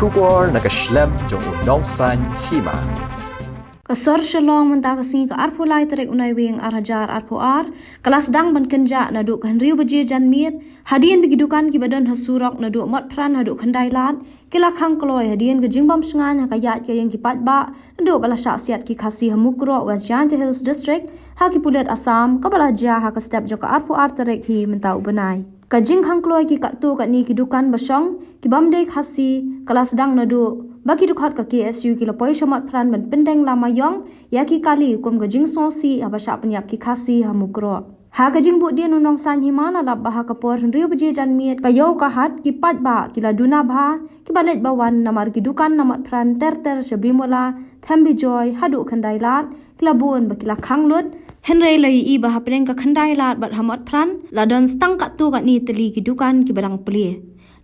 Shubor nakaslem jong unongsan hima. Kasor shalong mentakasingi ke arpu lai terik unai wing arhajar arpu ar kelas dang ban kenja naduk henriu beje jan miet hadian bigidukan ki badan hasurok naduk mot pran naduk khandai lat kila khang kloi hadian ke jingbam sengan hakayat ke yang ki patba naduk bala syaksiat ki khasi hamukro West Jante Hills District ha ki pulet Assam ka bala ja ha ka step joka arpu ar terik hi mentau benai kajing khang kloi ki katu kat ni kidukan basong ki bamdei khasi kelas dang naduk bagi dukhat ka KSU ki lapoi shamat pran ban pendeng lama yong ya ki kali kum gajing sosi abasha penyap ki khasi hamukro ha gajing bu dia nunong san himana lab bah ka por riu beje jan miet ka yo ka hat ki pat ba ki la duna bha ki balet bawan namar ki dukan namat pran ter shabimola thambi joy hadu khandai lat ki la bun ba ki la khanglut henrei lai i bah pendeng ka khandai lat bat hamat pran la don stang ka tu ka ni teli ki dukan ki barang peli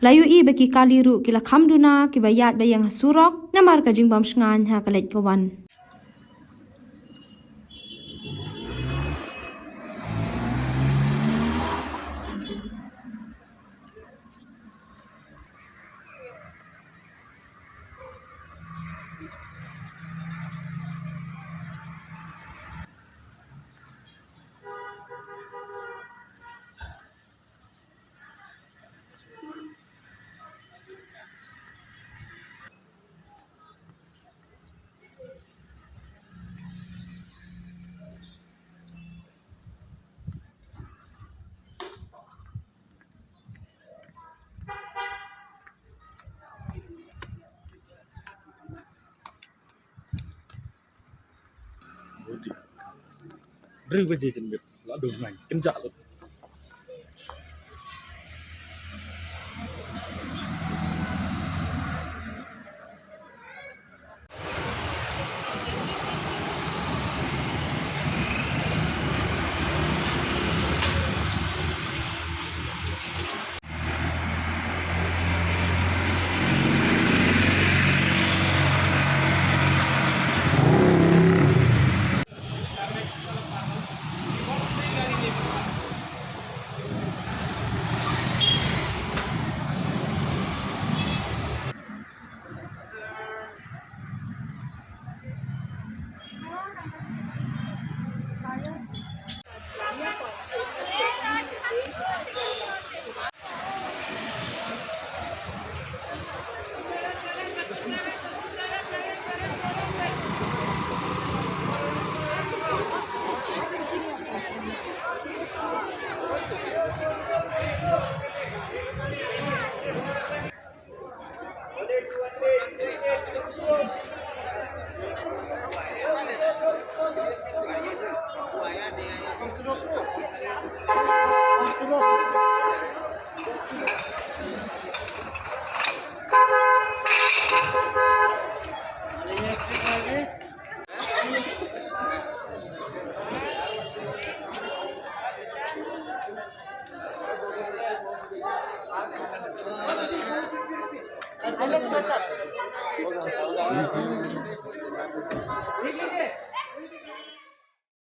layu i baki kaliru kila khamduna ki bayat bayang hasurok namar ka jingbam shngan ha kalet kawan Riu beje jan miet la do ngai kenja lo